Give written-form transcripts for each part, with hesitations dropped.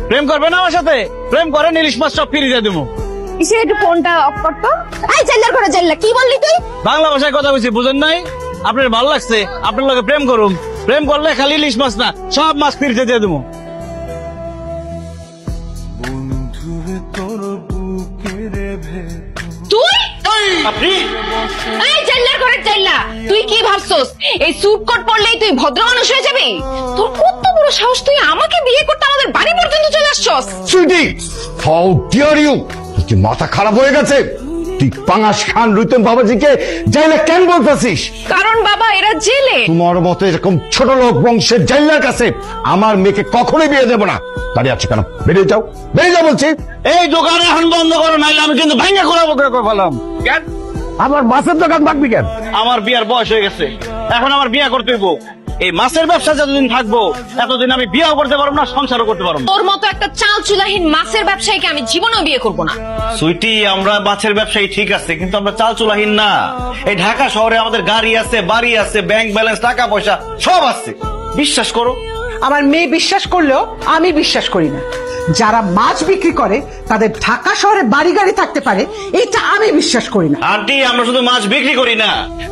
প্রেম করবে না আমার সাথে? প্রেম করেন, ইলিশ মাছ সব ফিরে দিয়ে দেবো। ইসে একটু ফোনটা অফ করতো। এই জেলার করে জেলা কি বললি তুই? বাংলা ভাষায় কথা বলছি, বুঝেন নাই? আপনার ভালো লাগছে, আপনার লগে প্রেম করুন। প্রেম করলে খালি ইলিশ মাছ না, সব মাছ ফিরে দিয়ে দেবো। তুই আপনি এই জেলার করে জেলা, তুই কি ভাবছস এই স্যুট কোট পরলেই তুই ভদ্র মানুষ হয়ে যাবি? তোর কত বড় সাহস, তুই আমাকে বিয়ে করতে আমাদের বাড়ি পর্যন্ত চলে আসছস? Sweety, how dear you! কি মাথা খারাপ হয়ে গেছে? তুই পাঙ্গাস খান রুতন বাবাজিকে জেলে কেন বলতেছিস? কারণ বাবা এরা জেলে। তোমার মতো এরকম ছোট লোক বংশের জেলার কাছে আমার মেয়েকে কখনোই বিয়ে দেবো না। দাঁড়িয়ে আছো কেন? বেরিয়ে যাও, বেরিয়ে যাও বলছি। এই দোকান এখন বন্ধ করো, নাইলে আমি কিন্তু ভাঙা করে ফেলাম। কেন আমার মাছের দোকান থাকবি কেন? আমার বিয়ার বয়স হয়ে গেছে, এখন আমার বিয়া করতে হইব। এই মাছের ব্যবসা যতদিন থাকবো এতদিন আমি বিয়াও করতে পারবো না, সংসারও করতে পারবো না। তোর মতো একটা চাল চুলাহীন মাছের ব্যবসায়ীকে আমি জীবনেও বিয়ে করবো না। সুইটি, আমরা মাছের ব্যবসায়ী ঠিক আছে, কিন্তু আমরা চাল চুলাহীন না। এই ঢাকা শহরে আমাদের গাড়ি আছে, বাড়ি আছে, ব্যাংক ব্যালেন্স, টাকা পয়সা সব আছে। বিশ্বাস করো। আমার মেয়ে বিশ্বাস করলেও আমি বিশ্বাস করি না। যারা মাছ বিক্রি করে তাদের ঢাকা শহরে বাড়ি গাড়ি থাকতে পারে, এটা আমি বিশ্বাস করি না। আন্টি, আমরা শুধু মাছ বিক্রি করি না,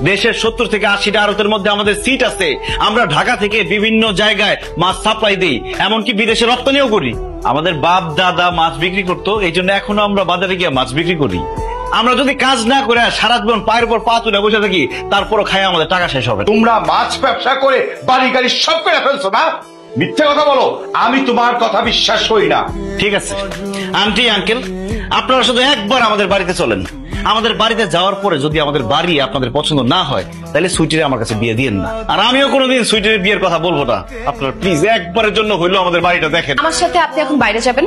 দেশের 70 থেকে 80টা আড়তের মধ্যে আমাদের সিট আছে। আমরা ঢাকা থেকে বিভিন্ন জায়গায় মাছ সাপ্লাই দিই, এমনকি বিদেশে রপ্তানিও করি। আমাদের বাপ দাদা মাছ বিক্রি করতো, এই জন্য এখনো আমরা বাজারে গিয়ে মাছ বিক্রি করি। আমরা যদি কাজ না করে সারা জীবন পায়ের উপর পা তুলে বসে থাকি, তারপরও খাই আমাদের টাকা শেষ হবে। তোমরা মাছ ব্যবসা করে বাড়ি গাড়ি সব করে ফেলছো না? মিথ্যে কথা বলো, আমি তোমার কথা বিশ্বাস করি না। ঠিক আছে আন্টি, আঙ্কেল, আপনারা শুধু একবার আমাদের বাড়িতে চলেন। আমাদের বাড়িতে যাওয়ার পরে যদি আমাদের বাড়ি আপনাদের পছন্দ না হয়, তাহলে সুইটিরে আমার কাছে বিয়ে দিয়েন না। আর আমিও কোনোদিন সুইটির বিয়ের কথা বলবো না। আপনারা প্লিজ একবারের জন্য হইলো আমাদের বাড়িটা দেখেন। আমার সাথে আপনি এখন বাইরে যাবেন,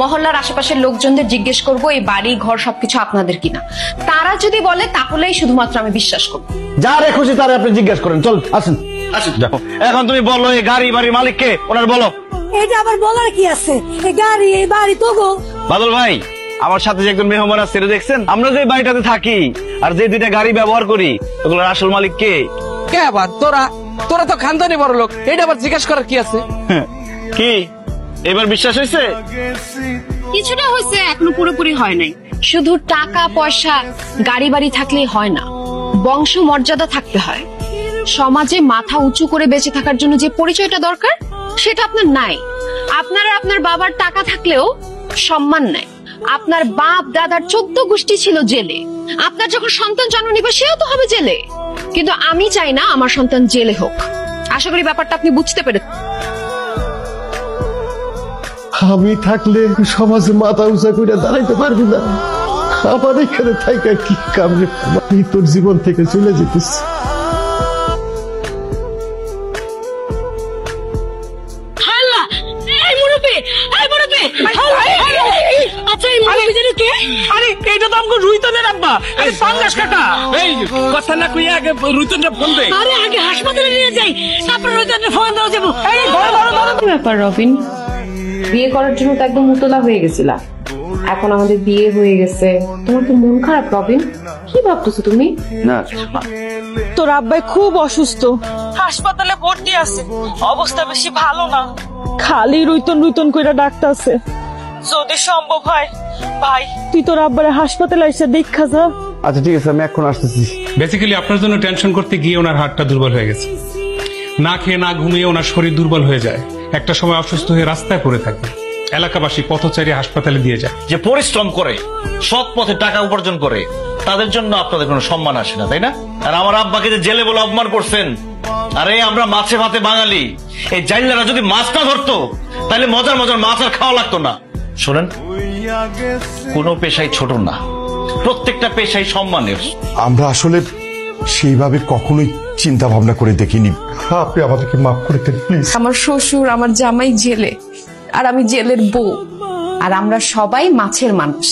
মহল্লার আশেপাশের লোকজনদের জিজ্ঞেস করবো এই বাড়ি ঘর সবকিছু আপনাদের কিনা। তারা যদি বলে তাহলেই শুধুমাত্র আমি বিশ্বাস করবো। যারে খুশি তারে আপনি জিজ্ঞেস করেন। চল আসেন। আসুন, দেখো এখন তুমি বলো এই গাড়ি বাড়ির মালিককে, ওনার বলো। এটা আবার বলার কি আছে? এই গাড়ি এই বাড়ি তো গো। বাদল ভাই, আমার সাথে যে একজন মেহমান আছে দেখছেন? আমরা যে বাড়িটাতে থাকি আর যে দুইটা গাড়ি ব্যবহার করি, ওগুলোর আসল মালিক কে? কে আবার? তোরা তো খানদানি বড় লোক, এটা আবার জিজ্ঞাসা করার কি আছে? কি এবার বিশ্বাস হয়েছে? কিছুটা হয়েছে, এখনো পুরোপুরি হয় নাই। শুধু টাকা পয়সা গাড়ি বাড়ি থাকলেই হয় না, বংশ মর্যাদা থাকতে হয়। সমাজে মাথা উঁচু করে বেঁচে থাকার জন্য যে পরিচয়টা দরকার সেটা আপনার নাই। আপনার আপনার বাবার টাকা থাকলেও সম্মান নাই। আপনার বাপ দাদার 14 গোষ্ঠী ছিল জেলে, আপনার যখন সন্তান জন্ম নিবে সেও তো হবে জেলে। কিন্তু আমি চাই না আমার সন্তান জেলে হোক। আশা করি ব্যাপারটা আপনি বুঝতে পেরেছেন। আমি থাকলে সমাজে মাথা উঁচা করে দাঁড়াইতে পারবি না। আমার এখানে থাকা কি কামড়ে তোর জীবন থেকে চলে যেতেছে। আরে এটা তো আমাকে রুইতনের আব্বা, আরে পাঙ্গাস কাটা। এই কথা না কইয়া আগে রুইতনটা ফোন দে। আরে আগে হাসপাতালে নিয়ে যাই, তারপর ওইখানে ফোন দেওয়া যাবো। এই ধরো। কি ব্যাপার রবিন, বিয়ে করার জন্য তো একদম উতলা হয়ে গেছিলা, এখন আমাদের বিয়ে হয়ে গেছে, তোমার তো মন খারাপ রবিন? কি ভাবতেছো তুমি? না, তোর আব্বাই খুব অসুস্থ, হাসপাতালে ভর্তি আছে, অবস্থা বেশি ভালো না। খালি রুইতন রুইতন কইরা ডাকতাছে। যদি সম্ভব হয় ভাই, তুই তোর আব্বারে হাসপাতালে এসে দেখা যা। আচ্ছা ঠিক আছে, আমি এখন আসতেছি। বেসিক্যালি আপনার জন্য টেনশন করতে গিয়ে ওনার হার্টটা দুর্বল হয়ে গেছে। না খেয়ে না ঘুমিয়ে ওনার শরীর দুর্বল হয়ে যায়, একটা সময় অসুস্থ হয়ে রাস্তায় পড়ে থাকে। এলাকাবাসী পথচারী হাসপাতালে দিয়ে যায়। যে পরিশ্রম করে সৎ পথে টাকা উপার্জন করে তাদের জন্য আপনাদের কোনো সম্মান আসে না, তাই না? আর আমার আব্বাকে যে জেলে বলে অপমান করছেন, আরে আমরা মাছে ভাতে বাঙালি, এই জাইলারা যদি মাছ না ধরতো তাহলে মজার মজার মাছ আর খাওয়া লাগতো না। শোনেন, কোনো পেশাই ছোট না, প্রত্যেকটা পেশাই সম্মানের। আমরা আসলে সেইভাবে কখনোই চিন্তা ভাবনা করে দেখিনি। আপনি আমাদেরকে মাফ করে দেন প্লিজ। আমার শ্বশুর আমার জামাই জেলে, আর আমি জেলের বউ, আর আমরা সবাই মাছের মানুষ।